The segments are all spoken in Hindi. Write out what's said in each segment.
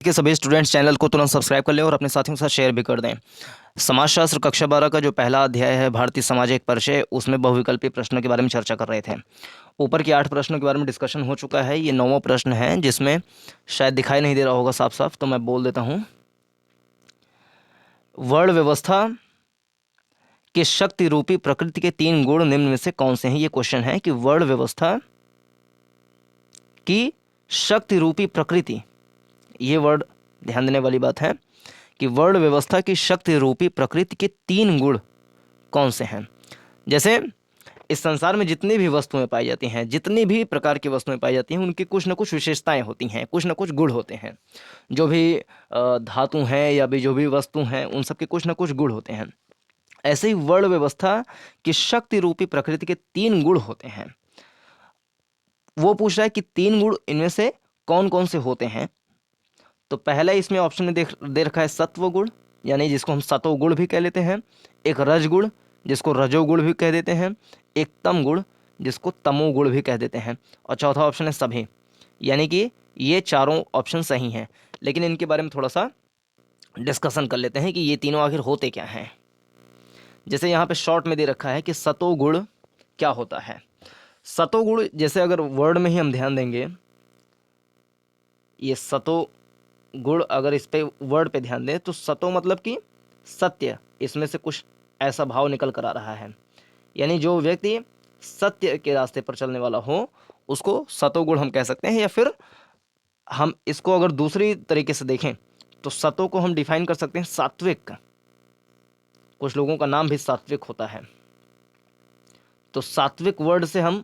के सभी स्टूडेंट्स चैनल को तुरंत सब्सक्राइब कर लें और अपने साथियों के साथ शेयर भी कर दें। समाजशास्त्र कक्षा 12 का जो पहला अध्याय है भारतीय समाज एक परिचय, उसमें बहुविकल्पीय प्रश्नों के बारे में चर्चा कर रहे थे। ऊपर के 8 प्रश्नों के बारे में डिस्कशन हो चुका है। ये 9वां प्रश्न है जिसमें शायद दिखाई नहीं दे रहा होगा साफ साफ, तो मैं बोल देता हूँ। वर्ण व्यवस्था कि शक्ति रूपी प्रकृति के 3 गुण निम्न में से कौन से हैं। ये क्वेश्चन है कि वर्ण व्यवस्था की शक्ति रूपी प्रकृति, ये वर्ड ध्यान देने वाली बात है कि वर्ण व्यवस्था की शक्ति रूपी प्रकृति के 3 गुण कौन से हैं। जैसे इस संसार में जितनी भी वस्तुएं पाई जाती हैं, जितनी भी प्रकार की वस्तुएं पाई जाती हैं, उनकी कुछ न कुछ विशेषताएं होती हैं, कुछ न कुछ गुण होते हैं। जो भी धातु हैं या भी जो भी वस्तु हैं, उन सब के कुछ न कुछ गुण होते हैं। ऐसे ही वर्ण व्यवस्था की शक्ति रूपी प्रकृति के 3 गुण होते हैं। वो पूछ रहा है कि 3 गुण इनमें से कौन कौन से होते हैं। तो पहला इसमें ऑप्शन में दे रखा है सत्व गुण, यानी जिसको हम सतोगुण भी कह लेते हैं। एक रजगुण, जिसको रजोगुण भी कह देते हैं। एक तम गुण, जिसको तमोगुण भी कह देते हैं। और चौथा ऑप्शन है सभी, यानी कि ये चारों ऑप्शन सही हैं। लेकिन इनके बारे में थोड़ा सा डिस्कशन कर लेते हैं कि ये तीनों आखिर होते क्या हैं। जैसे यहाँ पे शॉर्ट में दे रखा है कि सतोगुण क्या होता है। सतोगुण, जैसे अगर वर्ड में ही हम ध्यान देंगे, ये सतो गुण, अगर इस पे वर्ड पे ध्यान दें तो सतो मतलब कि सत्य, इसमें से कुछ ऐसा भाव निकल कर आ रहा है। यानी जो व्यक्ति सत्य के रास्ते पर चलने वाला हो, उसको सतोगुण हम कह सकते हैं। या फिर हम इसको अगर दूसरी तरीके से देखें तो सतो को हम डिफाइन कर सकते हैं सात्विक। कुछ लोगों का नाम भी सात्विक होता है, तो सात्विक वर्ड से हम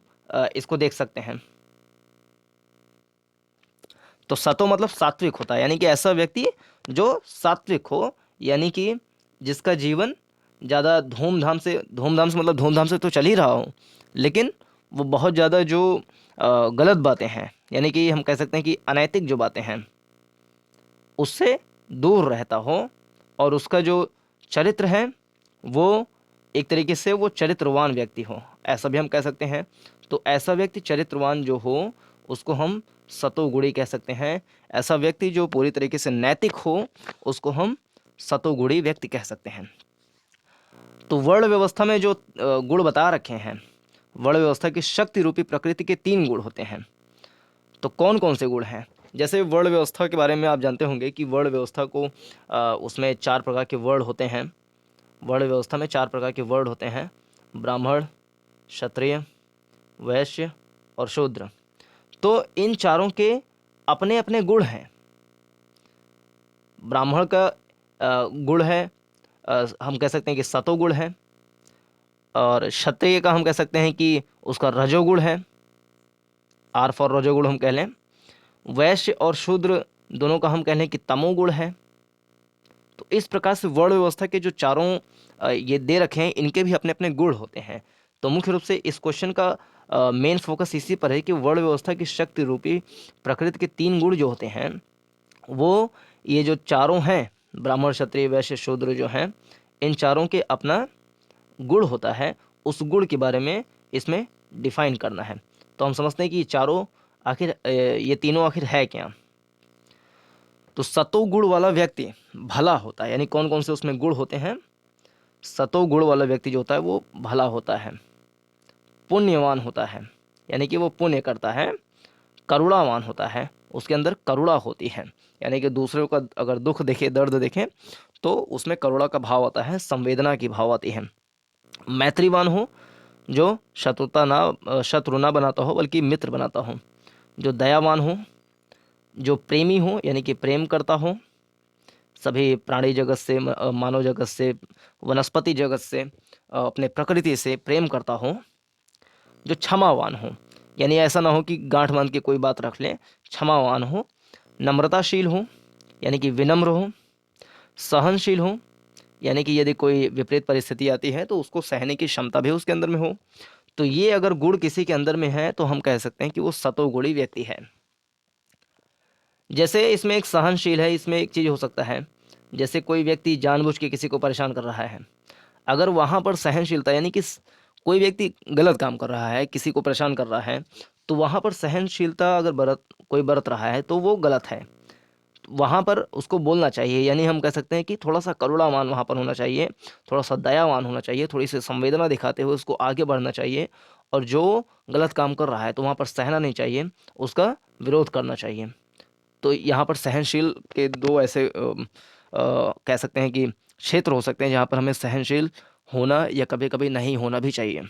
इसको देख सकते हैं। तो सतो मतलब सात्विक होता है, यानी कि ऐसा व्यक्ति जो सात्विक हो, यानी कि जिसका जीवन ज़्यादा धूमधाम से मतलब धूमधाम से तो चल ही रहा हो, लेकिन वो बहुत ज़्यादा जो गलत बातें हैं, यानी कि हम कह सकते हैं कि अनैतिक जो बातें हैं, उससे दूर रहता हो। और उसका जो चरित्र है वो एक तरीके से वो चरित्रवान व्यक्ति हो, ऐसा भी हम कह सकते हैं। तो ऐसा व्यक्ति चरित्रवान जो हो, उसको हम सतोगुणी कह सकते हैं। ऐसा व्यक्ति जो पूरी तरीके से नैतिक हो, उसको हम सतोगुणी व्यक्ति कह सकते हैं। तो वर्ण व्यवस्था में जो गुण बता रखे हैं, वर्ण व्यवस्था की शक्ति रूपी प्रकृति के 3 गुण होते हैं। तो कौन कौन से गुण हैं। जैसे वर्ण व्यवस्था के बारे में आप जानते होंगे कि वर्ण व्यवस्था को उसमें 4 प्रकार के वर्ण होते हैं। वर्ण व्यवस्था में 4 प्रकार के वर्ण होते हैं: ब्राह्मण, क्षत्रिय, वैश्य और शूद्र। तो इन चारों के अपने अपने गुण हैं। ब्राह्मण का गुण है, हम कह सकते हैं कि सतोगुण है। और क्षत्रिय का हम कह सकते हैं कि उसका रजोगुण है, आर फॉर रजोगुण हम कह लें। वैश्य और शूद्र दोनों का हम कह लें कि तमोगुण है। तो इस प्रकार से वर्ण व्यवस्था के जो चारों ये दे रखे हैं, इनके भी अपने अपने गुण होते हैं। तो मुख्य रूप से इस क्वेश्चन का मेन फोकस इसी पर है कि वर्ण व्यवस्था की शक्ति रूपी प्रकृति के 3 गुण जो होते हैं, वो ये जो चारों हैं, ब्राह्मण, क्षत्रिय, वैश्य, शूद्र जो हैं, इन चारों के अपना गुण होता है। उस गुण के बारे में इसमें डिफाइन करना है। तो हम समझते हैं कि ये चारों आखिर ये तीनों आखिर है क्या। तो सतोगुण वाला व्यक्ति भला होता है, यानी कौन कौन से उसमें गुण होते हैं। सतोगुण वाला व्यक्ति जो होता है वो भला होता है, पुण्यवान होता है, यानी कि वो पुण्य करता है। करुणावान होता है, उसके अंदर करुणा होती है, यानी कि दूसरों का अगर दुख देखे, दर्द देखें, तो उसमें करुणा का भाव आता है, संवेदना की भाव आती है। मैत्रीवान हो, जो शत्रु ना बनाता हो बल्कि मित्र बनाता हो। जो दयावान हो, जो प्रेमी हो, यानी कि प्रेम करता हो सभी प्राणी जगत से, मानव जगत से, वनस्पति जगत से, अपने प्रकृति से प्रेम करता हो। जो क्षमावान हो, यानी ऐसा ना हो कि गांठ बांध के कोई बात रख ले, क्षमावान हो। नम्रताशील हो, यानी कि विनम्र हो। सहनशील हो, यानी कि यदि कोई विपरीत परिस्थिति आती है तो उसको सहने की क्षमता भी उसके अंदर में हो। तो ये अगर गुण किसी के अंदर में है तो हम कह सकते हैं कि वो सतोगुणी व्यक्ति है। जैसे इसमें एक सहनशील है, इसमें एक चीज़ हो सकता है, जैसे कोई व्यक्ति जानबूझ के किसी को परेशान कर रहा है, अगर वहाँ पर सहनशीलता, यानी कि कोई व्यक्ति गलत काम कर रहा है, किसी को परेशान कर रहा है, तो वहाँ पर सहनशीलता अगर कोई बरत रहा है तो वो गलत है। वहाँ पर उसको बोलना चाहिए, यानी हम कह सकते हैं कि थोड़ा-सा करुणावान वहाँ पर होना चाहिए, थोड़ा-सा दयावान होना चाहिए, थोड़ी-सी संवेदना दिखाते हुए उसको आगे बढ़ना चाहिए और जो गलत काम कर रहा है तो वहाँ पर सहना नहीं चाहिए, उसका विरोध करना चाहिए। तो यहाँ पर सहनशील के 2 ऐसे कह सकते हैं कि क्षेत्र हो सकते हैं जहाँ पर हमें सहनशील होना या कभी-कभी नहीं होना भी चाहिए।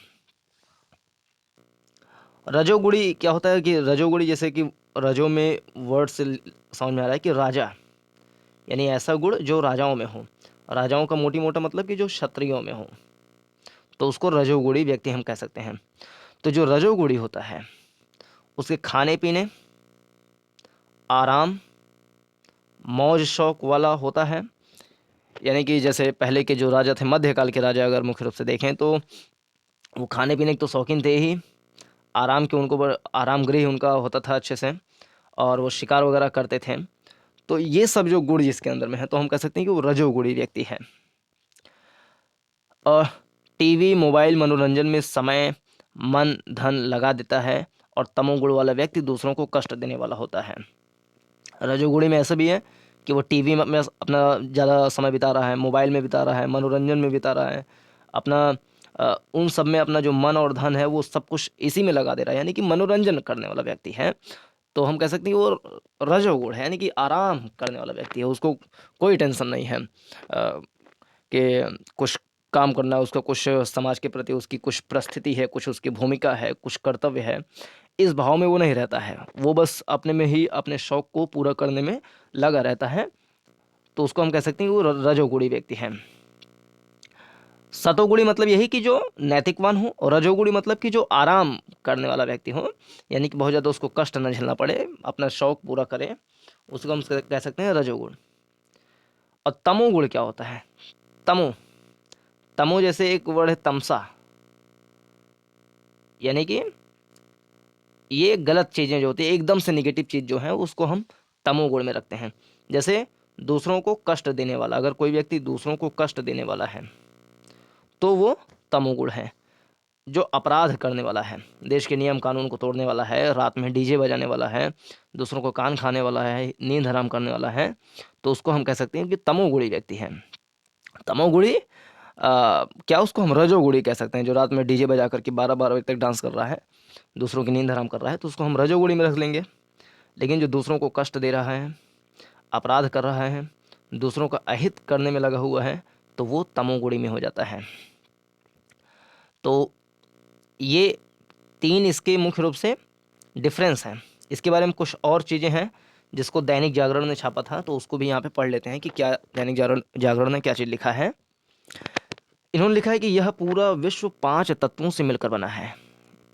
रजोगुणी क्या होता है कि रजोगुणी जैसे कि रजो में वर्ड से समझ में आ रहा है कि राजा, यानी ऐसा गुण जो राजाओं में हो। राजाओं का मोटी-मोटा मतलब कि जो क्षत्रियों में हो, तो उसको रजोगुणी व्यक्ति हम कह सकते हैं। तो जो रजोगुणी होता है, उसके खाने-पीने, आराम, मौज-शौक वाला होता है। यानी कि जैसे पहले के जो राजा थे, मध्यकाल के राजा अगर मुख्य रूप से देखें तो वो खाने-पीने के तो शौकीन थे ही, आराम के उनको आराम गृह उनका होता था अच्छे से और वो शिकार वगैरह करते थे। तो ये सब जो गुण जिसके अंदर में है, तो हम कह सकते हैं कि वो रजोगुणी व्यक्ति है। और टीवी, मोबाइल, मनोरंजन में समय, मन, धन लगा देता है और तमोगुण वाला व्यक्ति दूसरों को कष्ट देने वाला होता है। रजोगुणी में ऐसा भी है कि वो टीवी में अपना ज़्यादा समय बिता रहा है, मोबाइल में बिता रहा है, मनोरंजन में बिता रहा है, अपना उन सब में अपना जो मन और धन है वो सब कुछ इसी में लगा दे रहा है, यानी कि मनोरंजन करने वाला व्यक्ति है। तो हम कह सकते हैं कि वो रजोगुण है, यानी कि आराम करने वाला व्यक्ति है, उसको कोई टेंशन नहीं है कि कुछ काम करना है, उसका कुछ समाज के प्रति उसकी कुछ परिस्थिति है, कुछ उसकी भूमिका है, कुछ कर्तव्य है, इस भाव में वो नहीं रहता है। वो बस अपने में ही अपने शौक को पूरा करने में लगा रहता है, तो उसको हम कह सकते हैं कि वो रजोगुणी व्यक्ति है। सतोगुणी मतलब यही कि जो नैतिकवान हो, और रजोगुणी मतलब कि जो आराम करने वाला व्यक्ति हो, यानी कि बहुत ज़्यादा उसको कष्ट न झेलना पड़े, अपना शौक पूरा करे, उसको हम कह सकते हैं रजोगुण। और तमोगुण क्या होता है? तमो तमो जैसे एक वर्ड है तमसा, यानी कि ये गलत चीज़ें जो होती है, एकदम से नेगेटिव चीज़ जो है उसको हम तमोगुण में रखते हैं। जैसे दूसरों को कष्ट देने वाला, अगर कोई व्यक्ति दूसरों को कष्ट देने वाला है तो वो तमोगुण है। जो अपराध करने वाला है, देश के नियम कानून को तोड़ने वाला है, रात में डीजे बजाने वाला है, दूसरों को कान खाने वाला है, नींद हराम करने वाला है, तो उसको हम कह सकते हैं कि तमोगुणी व्यक्ति है। तमोगुणी क्या उसको हम रजोगुणी कह सकते हैं, जो रात में डीजे बजा करके 12-12 बजे तक डांस कर रहा है, दूसरों की नींद हराम कर रहा है, तो उसको हम रजोगुणी में रख लेंगे। लेकिन जो दूसरों को कष्ट दे रहा है, अपराध कर रहा है, दूसरों का अहित करने में लगा हुआ है, तो वो तमोगुणी में हो जाता है। तो ये 3 इसके मुख्य रूप से डिफरेंस हैं। इसके बारे में कुछ और चीज़ें हैं जिसको दैनिक जागरण ने छापा था, तो उसको भी यहाँ पे पढ़ लेते हैं कि क्या दैनिक जागरण ने क्या चीज़ लिखा है। इन्होंने लिखा है कि यह पूरा विश्व 5 तत्वों से मिलकर बना है।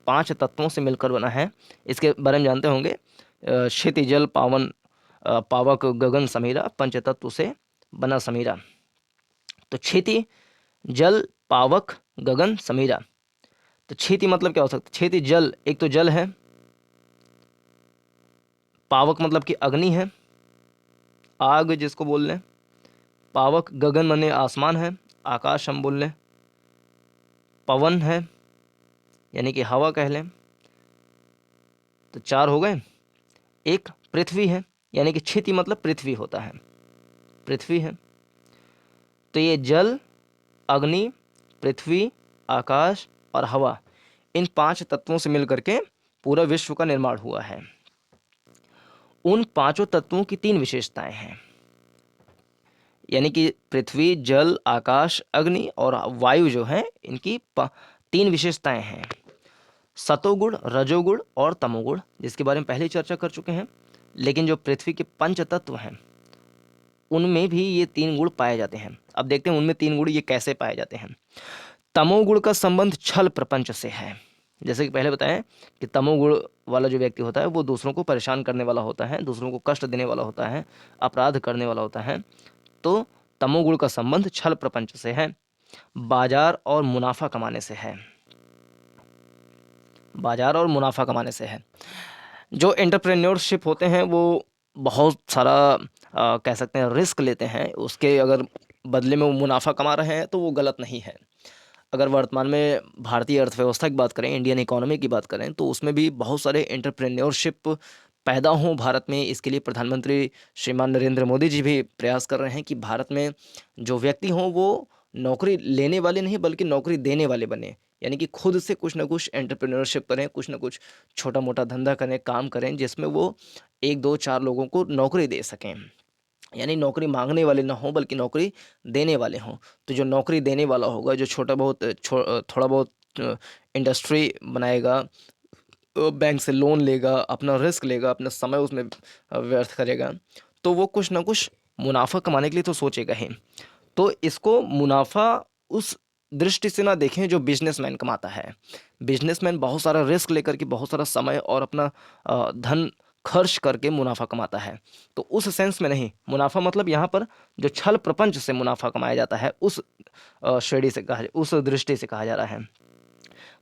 5 तत्वों से मिलकर बना है। इसके बारे में जानते होंगे, क्षिति, जल, पावन, पावक, गगन, समीरा, पंचतत्व से बना समीरा। तो क्षिति, जल, पावक, गगन, समीरा। तो क्षिति मतलब क्या हो सकता है? क्षिति जल, एक तो जल है, पावक मतलब कि अग्नि है, आग जिसको बोल लें, पावक गगन माने आसमान है, आकाश हम बोल लें, पवन है यानी कि हवा कह लें, तो 4 हो गए। एक पृथ्वी है, यानी कि क्षिति मतलब पृथ्वी होता है, पृथ्वी है। तो ये जल, अग्नि, पृथ्वी, आकाश और हवा, इन 5 तत्वों से मिलकर के पूरा विश्व का निर्माण हुआ है। उन पांचों तत्वों की 3 विशेषताएं हैं, यानी कि पृथ्वी, जल, आकाश, अग्नि और वायु जो है, इनकी 3 विशेषताएं हैं, सतोगुण, रजोगुण और तमोगुण, जिसके बारे में पहले ही चर्चा कर चुके हैं। लेकिन जो पृथ्वी के पंच तत्व हैं, उनमें भी ये 3 गुण पाए जाते हैं। अब देखते हैं उनमें 3 गुण ये कैसे पाए जाते हैं। तमोगुण का संबंध छल प्रपंच से है। जैसे कि पहले बताएं कि तमोगुण वाला जो व्यक्ति होता है वो दूसरों को परेशान करने वाला होता है, दूसरों को कष्ट देने वाला होता है, अपराध करने वाला होता है। तो तमोगुण का संबंध छल प्रपंच से है, बाजार और मुनाफा कमाने से है, बाजार और मुनाफा कमाने से है। जो एंटरप्रेन्योरशिप होते हैं वो बहुत सारा कह सकते हैं रिस्क लेते हैं, उसके अगर बदले में वो मुनाफा कमा रहे हैं तो वो गलत नहीं है। अगर वर्तमान में भारतीय अर्थव्यवस्था की बात करें, इंडियन इकोनॉमी की बात करें, तो उसमें भी बहुत सारे एंटरप्रेन्योरशिप पैदा हों भारत में, इसके लिए प्रधानमंत्री श्रीमान नरेंद्र मोदी जी भी प्रयास कर रहे हैं कि भारत में जो व्यक्ति हों वो नौकरी लेने वाले नहीं बल्कि नौकरी देने वाले बने। यानी कि खुद से कुछ ना कुछ एंटरप्रेन्योरशिप करें, कुछ ना कुछ छोटा-मोटा धंधा करें, काम करें जिसमें वो 1, 2, 4 लोगों को नौकरी दे सकें। यानी नौकरी माँगने वाले ना हों बल्कि नौकरी देने वाले हों। तो जो नौकरी देने वाला होगा, जो छोटा बहुत थोड़ा बहुत इंडस्ट्री बनाएगा, बैंक से लोन लेगा, अपना रिस्क लेगा, अपना समय उसमें व्यर्थ करेगा, तो वो कुछ ना कुछ मुनाफ़ा कमाने के लिए तो सोचेगा ही। तो इसको मुनाफ़ा उस दृष्टि से ना देखें जो बिज़नेसमैन कमाता है। बिज़नेसमैन बहुत सारा रिस्क लेकर के बहुत सारा समय और अपना धन खर्च करके मुनाफ़ा कमाता है। तो उस सेंस में नहीं, मुनाफ़ा मतलब यहाँ पर जो छल प्रपंच से मुनाफ़ा कमाया जाता है उस श्रेणी से उस दृष्टि से कहा जा रहा है।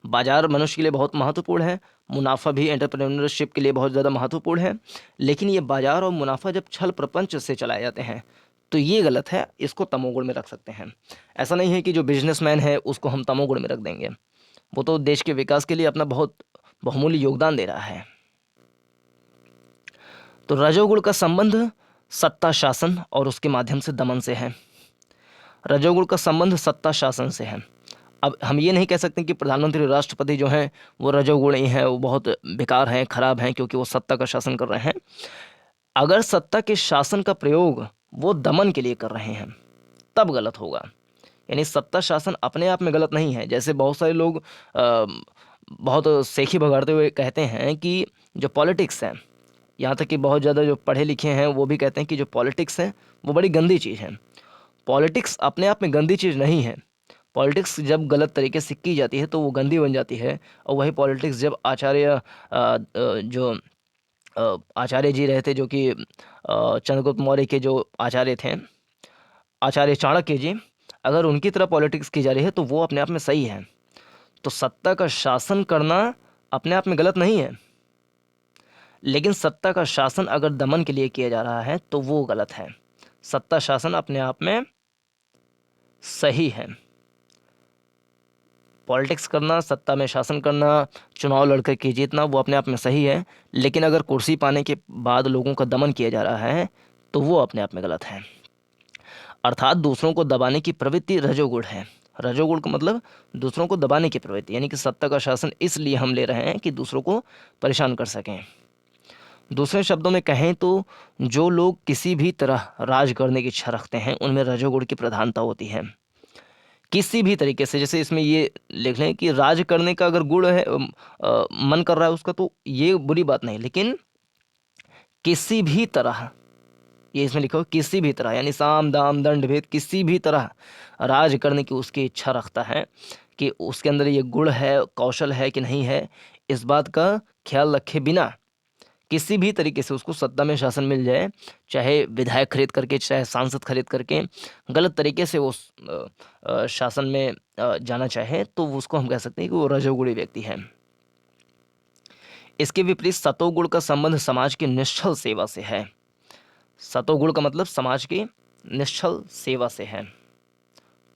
बाज़ार मनुष्य के लिए बहुत महत्वपूर्ण है, मुनाफ़ा भी एंटरप्रेन्योरशिप के लिए बहुत ज़्यादा महत्वपूर्ण है। लेकिन ये बाज़ार और मुनाफ़ा जब छल प्रपंच से चलाए जाते हैं, तो ये गलत है, इसको तमोगुण में रख सकते हैं। ऐसा नहीं है कि जो बिज़नेसमैन है उसको हम तमोगुण में रख देंगे। वो तो देश के विकास के लिए अपना बहुत बहुमूल्य योगदान दे रहा है। तो रजोगुण का संबंध सत्ता शासन और उसके माध्यम से दमन से है। रजोगुण का संबंध सत्ता शासन से है। अब हम ये नहीं कह सकते कि प्रधानमंत्री राष्ट्रपति जो हैं वो रजोगुणी हैं, वो बहुत बेकार हैं, खराब हैं क्योंकि वो सत्ता का शासन कर रहे हैं। अगर सत्ता के शासन का प्रयोग वो दमन के लिए कर रहे हैं तब गलत होगा। यानी सत्ता शासन अपने आप में गलत नहीं है। जैसे बहुत सारे लोग बहुत सेखी भगाड़ते हुए कहते हैं कि जो पॉलिटिक्स है, यहाँ तक कि बहुत ज़्यादा जो पढ़े लिखे हैं वो भी कहते हैं कि जो पॉलिटिक्स है वो बड़ी गंदी चीज़ है। पॉलिटिक्स अपने आप में गंदी चीज़ नहीं है। पॉलिटिक्स जब गलत तरीके से की जाती है तो वो गंदी बन जाती है। और वही पॉलिटिक्स जब जो आचार्य जी रहे थे, जो कि चंद्रगुप्त मौर्य के जो आचार्य थे, आचार्य चाणक्य जी, अगर उनकी तरह पॉलिटिक्स की जा रही है तो वो अपने आप में सही है। तो सत्ता का शासन करना अपने आप में गलत नहीं है, लेकिन सत्ता का शासन अगर दमन के लिए किया जा रहा है तो वो गलत है। सत्ता शासन अपने आप में सही है। पॉलिटिक्स करना, सत्ता में शासन करना, चुनाव लड़कर के जीतना, वो अपने आप में सही है। लेकिन अगर कुर्सी पाने के बाद लोगों का दमन किया जा रहा है तो वो अपने आप में गलत है। अर्थात दूसरों को दबाने की प्रवृत्ति रजोगुण है। रजोगुण का मतलब दूसरों को दबाने की प्रवृत्ति, यानी कि सत्ता का शासन इसलिए हम ले रहे हैं कि दूसरों को परेशान कर सकें। दूसरे शब्दों में कहें तो जो लोग किसी भी तरह राज करने की इच्छा रखते हैं उनमें रजोगुण की प्रधानता होती है। किसी भी तरीके से, जैसे इसमें ये लिख लें कि राज करने का अगर गुण है, मन कर रहा है उसका, तो ये बुरी बात नहीं। लेकिन किसी भी तरह, ये इसमें लिखा हो किसी भी तरह, यानी साम दाम दंड भेद, किसी भी तरह राज करने की उसकी इच्छा रखता है कि उसके अंदर ये गुण है, कौशल है कि नहीं है, इस बात का ख्याल रखे बिना किसी भी तरीके से उसको सत्ता में शासन मिल जाए, चाहे विधायक खरीद करके, चाहे सांसद खरीद करके, गलत तरीके से वो शासन में जाना चाहे, तो उसको हम कह सकते हैं कि वो रजोगुणी व्यक्ति है। इसके विपरीत सतोगुण का संबंध समाज की निश्चल सेवा से है। सतोगुण का मतलब समाज की निश्चल सेवा से है,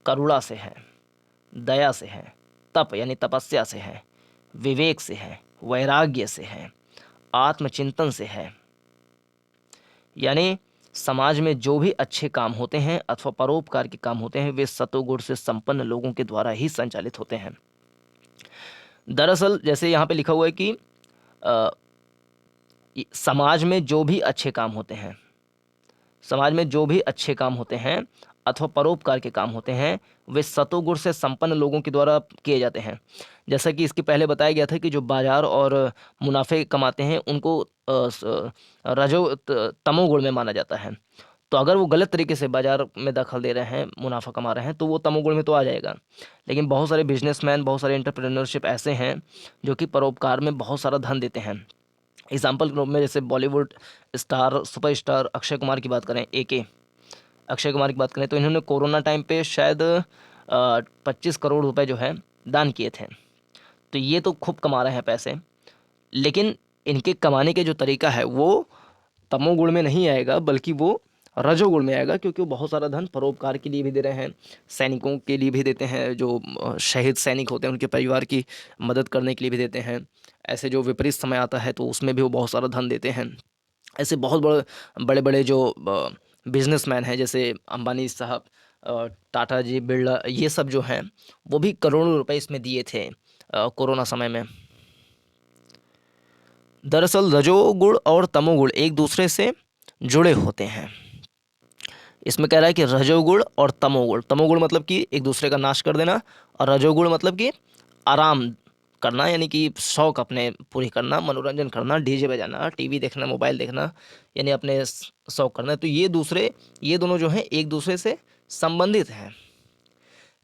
करुणा से है, दया से है, तप यानी तपस्या से है, विवेक से है, वैराग्य से है, आत्मचिंतन से है। यानी समाज में जो भी अच्छे काम होते हैं अथवा परोपकार के काम होते हैं वे सतोगुण से संपन्न लोगों के द्वारा ही संचालित होते हैं। दरअसल जैसे यहाँ पे लिखा हुआ है कि अ, समाज में जो भी अच्छे काम होते हैं, समाज में जो भी अच्छे काम होते हैं अथवा परोपकार के काम होते हैं वे सतोगुण से संपन्न लोगों के द्वारा किए जाते हैं। जैसा कि इसके पहले बताया गया था कि जो बाजार और मुनाफे कमाते हैं उनको तमोगुण में माना जाता है। तो अगर वो गलत तरीके से बाजार में दखल दे रहे हैं, मुनाफा कमा रहे हैं, तो वो तमोगुण में तो आ जाएगा। लेकिन बहुत सारे बिजनेसमैन, बहुत सारे एंटरप्रेन्योरशिप ऐसे हैं जो कि परोपकार में बहुत सारा धन देते हैं। एग्जाम्पल के रूप में जैसे बॉलीवुड स्टार, सुपरस्टार अक्षय कुमार की बात करें, अक्षय कुमार की बात करें, तो इन्होंने कोरोना टाइम पे शायद 25 करोड़ रुपए जो है दान किए थे। तो ये तो खूब कमा रहे हैं पैसे, लेकिन इनके कमाने के जो तरीका है वो तमोगुण में नहीं आएगा, बल्कि वो रजोगुण में आएगा, क्योंकि वो बहुत सारा धन परोपकार के लिए भी दे रहे हैं, सैनिकों के लिए भी देते हैं, जो शहीद सैनिक होते हैं उनके परिवार की मदद करने के लिए भी देते हैं। ऐसे जो विपरीत समय आता है तो उसमें भी वो बहुत सारा धन देते हैं। ऐसे बहुत बड़े बड़े बड़े जो बिजनेसमैन हैं, जैसे अंबानी साहब, टाटा जी, बिरला, ये सब जो हैं वो भी करोड़ों रुपए इसमें दिए थे कोरोना समय में। दरअसल रजोगुण और तमोगुण एक दूसरे से जुड़े होते हैं। इसमें कह रहा है कि रजोगुण और तमोगुण, तमोगुण मतलब कि एक दूसरे का नाश कर देना, और रजोगुण मतलब कि आराम करना, यानी कि शौक अपने पूरी करना, मनोरंजन करना, डीजे बजाना, टीवी देखना, मोबाइल देखना, यानी अपने शौक करना। तो ये दोनों जो हैं एक दूसरे से संबंधित हैं।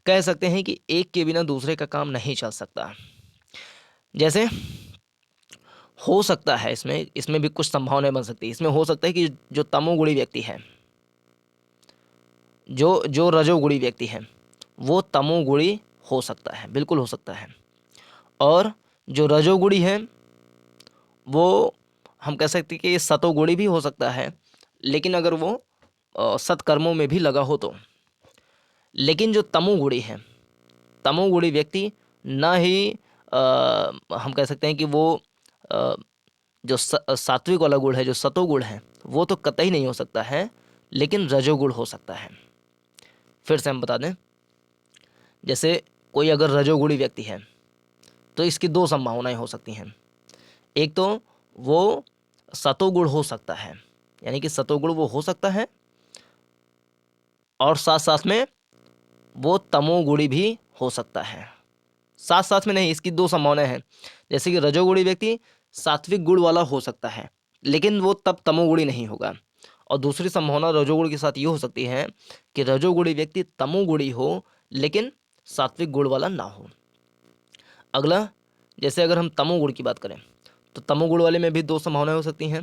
कह सकते हैं कि एक के बिना दूसरे का काम नहीं चल सकता। जैसे हो सकता है इसमें भी कुछ संभावनाएं बन सकती है। इसमें हो सकता है कि जो तमोगुणी व्यक्ति है, जो जो रजोगुणी व्यक्ति है, वो तमोगुणी हो सकता है, बिल्कुल हो सकता है। और जो रजोगुणी है वो हम कह सकते हैं कि ये सतोगुणी भी हो सकता है, लेकिन अगर वो सत्कर्मों में भी लगा हो तो। लेकिन जो तमोगुणी है, तमोगुणी व्यक्ति ना ही हम कह सकते हैं कि वो अ, जो सात्विक वाला गुण है, जो सतोगुण है, वो तो कतई नहीं हो सकता है, लेकिन रजोगुण हो सकता है। फिर से हम बता दें, जैसे कोई अगर रजोगुणी व्यक्ति है तो इसकी दो संभावनाएं हो सकती हैं। एक तो वो सतोगुण हो सकता है, यानी कि सतोगुण वो हो सकता है, और साथ साथ में वो तमोगुणी भी हो सकता है। साथ साथ में नहीं, इसकी दो संभावनाएं हैं। जैसे कि रजोगुणी व्यक्ति सात्विक गुण वाला हो सकता है, लेकिन वो तब तमोगुणी नहीं होगा। और दूसरी संभावना रजोगुण के साथ ये हो सकती है कि रजोगुणी व्यक्ति तमोगुणी हो, लेकिन सात्विक गुण वाला ना हो। अगला, जैसे अगर हम तमोगुण की बात करें तो तमोगुण वाले में भी दो संभावनाएं हो सकती हैं।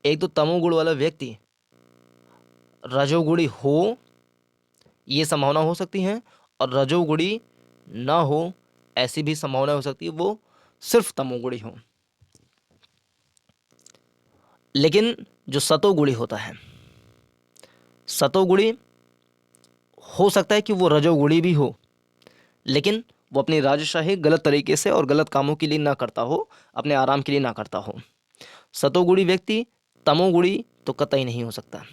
एक तो तमोगुण वाला व्यक्ति रजोगुणी हो, ये संभावना हो सकती है, और रजोगुणी ना हो, ऐसी भी संभावना हो सकती है, वो सिर्फ तमोगुणी हो। लेकिन जो सतोगुणी होता है, सतोगुणी हो सकता है कि वो रजोगुणी भी हो, लेकिन वो अपनी राजशाही गलत तरीके से और गलत कामों के लिए ना करता हो, अपने आराम के लिए ना करता हो। सतोगुणी व्यक्ति तमोगुणी तो कतई नहीं हो सकता।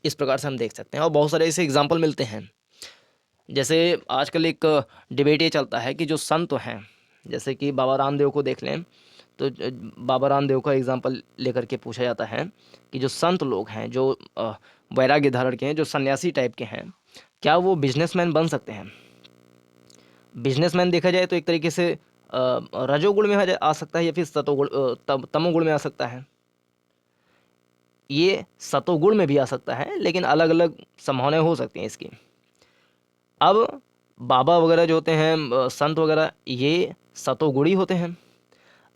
इस प्रकार से हम देख सकते हैं, और बहुत सारे ऐसे एग्जाम्पल मिलते हैं। जैसे आजकल एक डिबेट ये चलता है कि जो संत हैं, जैसे कि बाबा रामदेव को देख लें, तो बाबा रामदेव का एग्जाम्पल लेकर के पूछा जाता है कि जो संत लोग हैं, जो वैराग्य धारण के हैं, जो सन्यासी टाइप के हैं, क्या वो बिजनेसमैन बन सकते हैं? बिजनेसमैन देखा जाए तो एक तरीके से रजोगुण में आ सकता है, या फिर तमोगुण में आ सकता है। ये सतोगुण में भी आ सकता है, लेकिन अलग अलग संभावनाएं हो सकती हैं इसकी। अब बाबा वगैरह जो होते हैं, संत वगैरह, ये सतोगुणी होते हैं।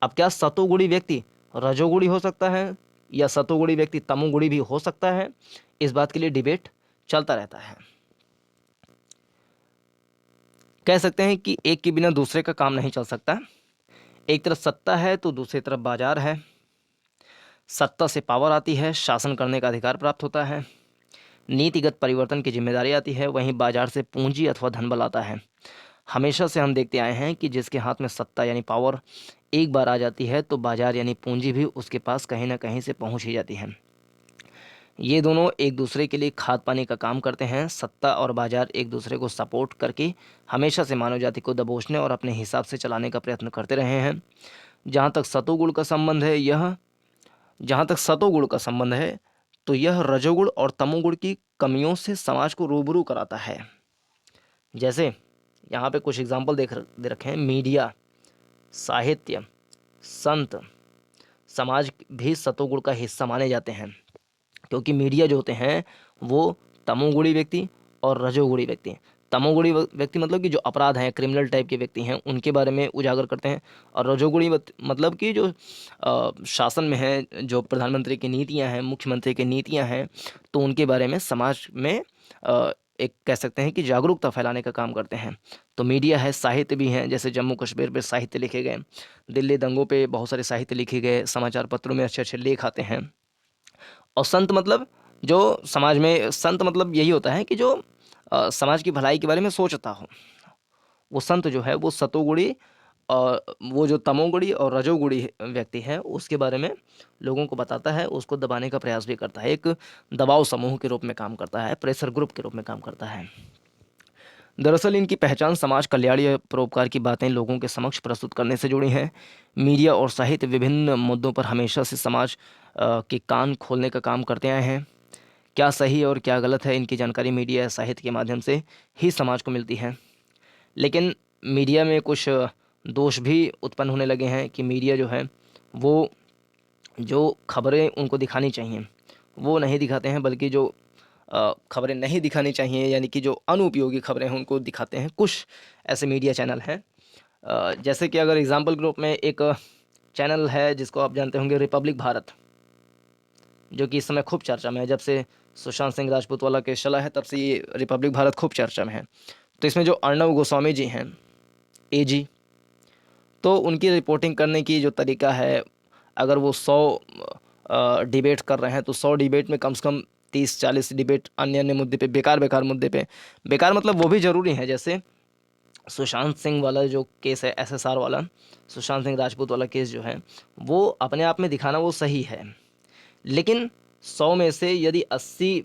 अब क्या सतोगुणी व्यक्ति रजोगुणी हो सकता है, या सतोगुणी व्यक्ति तमोगुणी भी हो सकता है? इस बात के लिए डिबेट चलता रहता है। कह सकते हैं कि एक के बिना दूसरे का काम नहीं चल सकता। एक तरफ सत्ता है तो दूसरी तरफ बाजार है। सत्ता से पावर आती है, शासन करने का अधिकार प्राप्त होता है, नीतिगत परिवर्तन की जिम्मेदारी आती है। वहीं बाजार से पूंजी अथवा धन बल आता है। हमेशा से हम देखते आए हैं कि जिसके हाथ में सत्ता यानी पावर एक बार आ जाती है, तो बाजार यानी पूंजी भी उसके पास कहीं ना कहीं से पहुंच ही जाती है। ये दोनों एक दूसरे के लिए खाद पानी का काम करते हैं। सत्ता और बाजार एक दूसरे को सपोर्ट करके हमेशा से मानव जाति को दबोचने और अपने हिसाब से चलाने का प्रयत्न करते रहे हैं। जहाँ तक सतोगुण का संबंध है, जहाँ तक सतोगुण का संबंध है, तो यह रजोगुण और तमोगुण की कमियों से समाज को रूबरू कराता है। जैसे यहाँ पे कुछ एग्जाम्पल दे रखे हैं। मीडिया, साहित्य, संत, समाज भी सतोगुण का हिस्सा माने जाते हैं, क्योंकि मीडिया जो होते हैं वो तमोगुणी व्यक्ति और रजोगुणी व्यक्ति, तमोगुणी व्यक्ति मतलब कि जो अपराध हैं, क्रिमिनल टाइप के व्यक्ति हैं, उनके बारे में उजागर करते हैं। और रजोगुणी मतलब कि जो शासन में है, जो प्रधानमंत्री की नीतियां हैं, मुख्यमंत्री की नीतियां हैं, तो उनके बारे में समाज में एक कह सकते हैं कि जागरूकता फैलाने का काम करते हैं। तो मीडिया है। साहित्य भी हैं, जैसे जम्मू कश्मीर पे साहित्य लिखे गए, दिल्ली दंगों पे बहुत सारे साहित्य लिखे गए, समाचार पत्रों में अच्छे अच्छे लेख आते हैं। और संत मतलब जो समाज में संत मतलब यही होता है कि जो समाज की भलाई के बारे में सोचता हो। वो संत जो है वो सतोगुणी और वो जो तमोगुणी और रजोगुणी व्यक्ति है उसके बारे में लोगों को बताता है, उसको दबाने का प्रयास भी करता है। एक दबाव समूह के रूप में काम करता है, प्रेशर ग्रुप के रूप में काम करता है। दरअसल इनकी पहचान समाज कल्याण या परोपकार की बातें लोगों के समक्ष प्रस्तुत करने से जुड़ी हैं। मीडिया और साहित्य विभिन्न मुद्दों पर हमेशा से समाज के कान खोलने का काम करते आए हैं। क्या सही और क्या गलत है, इनकी जानकारी मीडिया या साहित्य के माध्यम से ही समाज को मिलती है। लेकिन मीडिया में कुछ दोष भी उत्पन्न होने लगे हैं कि मीडिया जो है वो जो खबरें उनको दिखानी चाहिए वो नहीं दिखाते हैं, बल्कि जो खबरें नहीं दिखानी चाहिए यानी कि जो अनुपयोगी खबरें हैं उनको दिखाते हैं। कुछ ऐसे मीडिया चैनल हैं, जैसे कि अगर एग्जाम्पल ग्रुप में एक चैनल है जिसको आप जानते होंगे, रिपब्लिक भारत, जो कि इस समय खूब चर्चा में है। जब से सुशांत सिंह राजपूत वाला केस चला है तब से ये रिपब्लिक भारत खूब चर्चा में है। तो इसमें जो अर्णव गोस्वामी जी हैं, एजी, तो उनकी रिपोर्टिंग करने की जो तरीका है, अगर वो 100 डिबेट कर रहे हैं तो 100 डिबेट में कम से कम 30-40 डिबेट अन्य अन्य मुद्दे पे, बेकार बेकार मुद्दे पे, बेकार मतलब वो भी ज़रूरी है। जैसे सुशांत सिंह वाला जो केस है, एसएसआर वाला, सुशांत सिंह राजपूत वाला केस जो है वो अपने आप में दिखाना वो सही है। लेकिन 100 में से यदि 80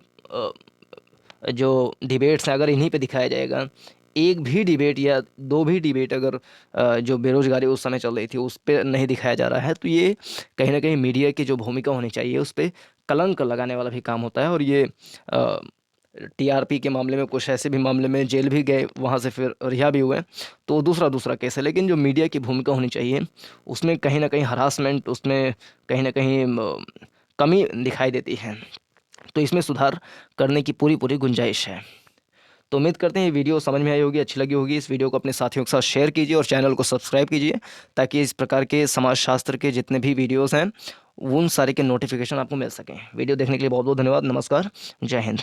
जो डिबेट्स हैं अगर इन्हीं पे दिखाया जाएगा, एक भी डिबेट या 2 भी डिबेट अगर जो बेरोज़गारी उस समय चल रही थी उस पे नहीं दिखाया जा रहा है, तो ये कहीं न कहीं मीडिया की जो भूमिका होनी चाहिए उस पे कलंक लगाने वाला भी काम होता है। और ये टीआरपी के मामले में कुछ ऐसे भी मामले में जेल भी गए, वहाँ से फिर रिहा भी हुए, तो दूसरा केस है। लेकिन जो मीडिया की भूमिका होनी चाहिए उसमें कहीं न कहीं हरासमेंट, उसमें कहीं न कहीं कमी दिखाई देती है। तो इसमें सुधार करने की पूरी गुंजाइश है। तो उम्मीद करते हैं ये वीडियो समझ में आई होगी, अच्छी लगी होगी। इस वीडियो को अपने साथियों के साथ शेयर कीजिए और चैनल को सब्सक्राइब कीजिए, ताकि इस प्रकार के समाजशास्त्र के जितने भी वीडियोज़ हैं उन सारे के नोटिफिकेशन आपको मिल सकें। वीडियो देखने के लिए बहुत बहुत धन्यवाद। नमस्कार, जय हिंद।